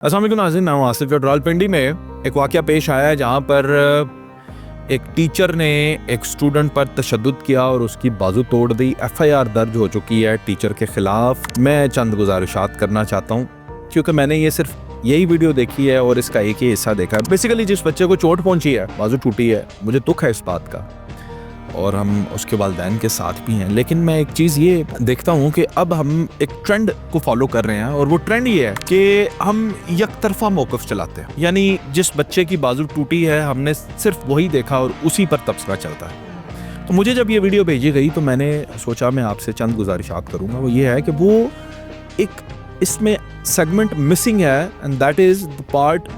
अस्सलाम वालेकुम नाज़रीन, मैं आसिफ। रावलपिंडी में एक वाक़या पेश आया है जहाँ पर एक टीचर ने एक स्टूडेंट पर तशद्दुद किया और उसकी बाजू तोड़ दी। FIR दर्ज हो चुकी है टीचर के ख़िलाफ़। मैं चंद गुजारिशात करना चाहता हूँ क्योंकि मैंने ये सिर्फ यही वीडियो देखी है और इसका एक ही हिस्सा देखा है। बेसिकली जिस बच्चे को चोट पहुँची है, बाजू टूटी है, मुझे दुख है इस बात का और हम उसके वालिदैन के साथ भी हैं। लेकिन मैं एक चीज़ ये देखता हूँ कि अब हम एक ट्रेंड को फॉलो कर रहे हैं और वो ट्रेंड ये है कि हम एक तरफा मौक़िफ़ चलाते हैं। यानी जिस बच्चे की बाजू टूटी है हमने सिर्फ वही देखा और उसी पर तबसरा चलता है। तो मुझे जब ये वीडियो भेजी गई तो मैंने सोचा मैं आपसे चंद गुजारिशात करूँगा। वो ये है कि वो एक इसमें सेगमेंट मिसिंग है and that is the part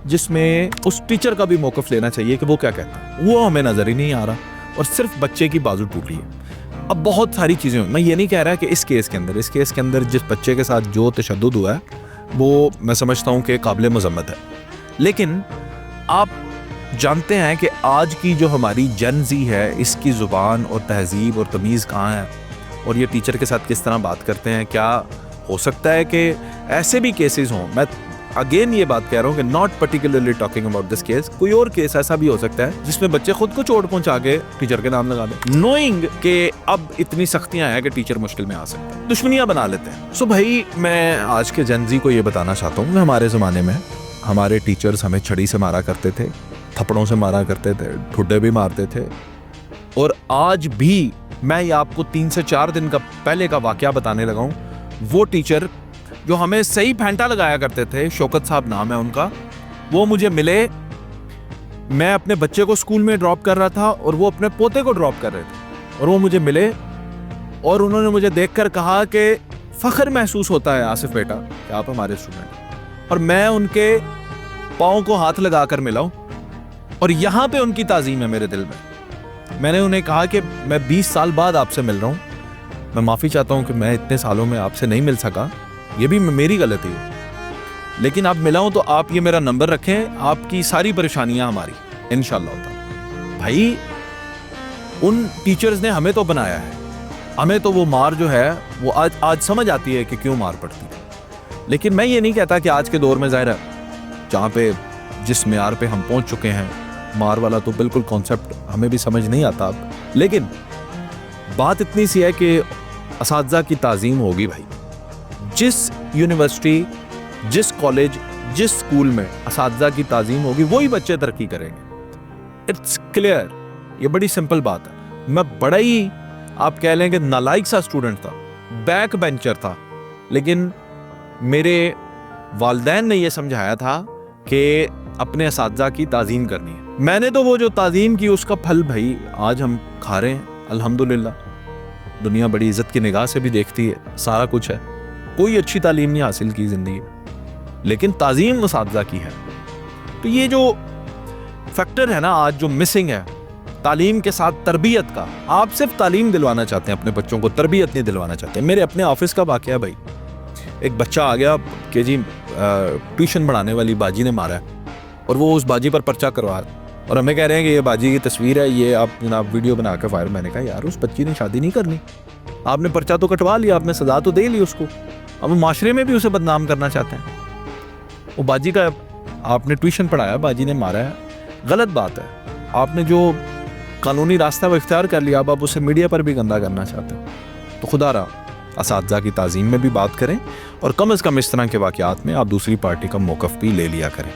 जिसमें उस टीचर का भी मौक़िफ़ लेना चाहिए कि वो क्या कहता है। वो हमें नज़र ही नहीं आ रहा और सिर्फ बच्चे की बाजू टूटी है। अब बहुत सारी चीज़ें, मैं ये नहीं कह रहा कि इस केस के अंदर जिस बच्चे के साथ जो तशद्दुद हुआ है वो मैं समझता हूँ कि काबिल मज़म्मत है। लेकिन आप जानते हैं कि आज की जो हमारी जेन ज़ी है इसकी ज़ुबान और तहज़ीब और तमीज़ कहाँ है और ये टीचर के साथ किस तरह बात करते हैं। क्या हो सकता है कि ऐसे भी केसेस हों, मैं अगेन ये बात कह रहा हूँ कि not particularly talking about this case, कोई और केस ऐसा भी हो सकता है जिसमें बच्चे खुद को चोट पहुंचा के टीचर के नाम लगा दें, नोइंग कि अब इतनी सख्तियां हैं कि टीचर मुश्किल में आ सकता है, दुश्मनियां बना लेते हैं। सो भाई मैं आज के जेन ज़ी को ये बताना चाहता हूँ कि हमारे ज़माने में हमारे टीचर्स हमें छड़ी से मारा करते थे, थप्पड़ों से मारा करते थे, ठुड्डे भी मारते थे। और आज भी मैं ये आपको 3 से 4 दिन का पहले का वाक़या बताने लगा हूँ। वो टीचर जो हमें सही फैंटा लगाया करते थे, शौकत साहब नाम है उनका, वो मुझे मिले। मैं अपने बच्चे को स्कूल में ड्रॉप कर रहा था और वो अपने पोते को ड्रॉप कर रहे थे और वो मुझे मिले और उन्होंने मुझे देखकर कहा कि फ़ख्र महसूस होता है आसिफ बेटा कि आप हमारे स्टूडेंट। और मैं उनके पाँव को हाथ लगा कर मिला हूँ और यहाँ पे उनकी ताज़ीम है मेरे दिल में। मैंने उन्हें कहा कि मैं 20 साल बाद आपसे मिल रहा हूँ, मैं माफ़ी चाहता हूँ कि मैं इतने सालों में आपसे नहीं मिल सका, ये भी मेरी गलती है, लेकिन आप मिला हूं तो आप ये मेरा नंबर रखें, आपकी सारी परेशानियां हमारी इंशाल्लाह होता। भाई उन टीचर्स ने हमें तो बनाया है, हमें तो वो मार जो है वो आज समझ आती है कि क्यों मार पड़ती है। लेकिन मैं ये नहीं कहता कि आज के दौर में ज़ाहिर है जहाँ पे जिस मेयार पे हम पहुँच चुके हैं, मार वाला तो बिल्कुल कॉन्सेप्ट हमें भी समझ नहीं आता अब। लेकिन बात इतनी सी है कि असातिज़ा की ताज़ीम होगी। भाई जिस यूनिवर्सिटी, जिस कॉलेज, जिस स्कूल में असातिज़ा की ताज़ीम होगी वही बच्चे तरक्की करेंगे। इट्स क्लियर, ये बड़ी सिंपल बात है। मैं बड़ा ही आप कह लें कि नालायक सा स्टूडेंट था, बैक बेंचर था, लेकिन मेरे वालिदैन ने यह समझाया था कि अपने असातिज़ा की ताज़ीम करनी है। मैंने तो वो जो ताज़ीम की उसका फल भाई आज हम खा रहे हैं अल्हम्दुलिल्लाह। दुनिया बड़ी इज़्ज़त की निगाह से भी देखती है, सारा कुछ है। कोई अच्छी तालीम नहीं हासिल की ज़िंदगी में, लेकिन ताज़ीम असातिज़ा की है। तो ये जो फैक्टर है ना आज जो मिसिंग है तालीम के साथ तरबियत का, आप सिर्फ तालीम दिलवाना चाहते हैं अपने बच्चों को, तरबियत नहीं दिलवाना चाहते। मेरे अपने ऑफिस का वाक़या भाई, एक बच्चा आ गया कि जी ट्यूशन पढ़ाने वाली बाजी ने मारा है और वो उस बाजी पर पर्चा करवा और हमें कह रहे हैं कि ये बाजी की तस्वीर है, ये आप जनाब वीडियो बना कर फायर। मैंने कहा यार उस बच्ची ने शादी नहीं करनी, आपने पर्चा तो कटवा लिया, आपने सज़ा तो दे ली उसको, अब माशरे में भी उसे बदनाम करना चाहते हैं। वो बाजी का आपने ट्यूशन पढ़ाया, बाजी ने मारा है, गलत बात है। आपने जो कानूनी रास्ता वो इख्तियार कर लिया, अब आप उसे मीडिया पर भी गंदा करना चाहते हैं। तो खुदा रहा असातिज़ा की ताज़ीम में भी बात करें और कम से कम इस तरह के वाक़यात में आप दूसरी पार्टी का मौक़िफ़ भी ले लिया करें।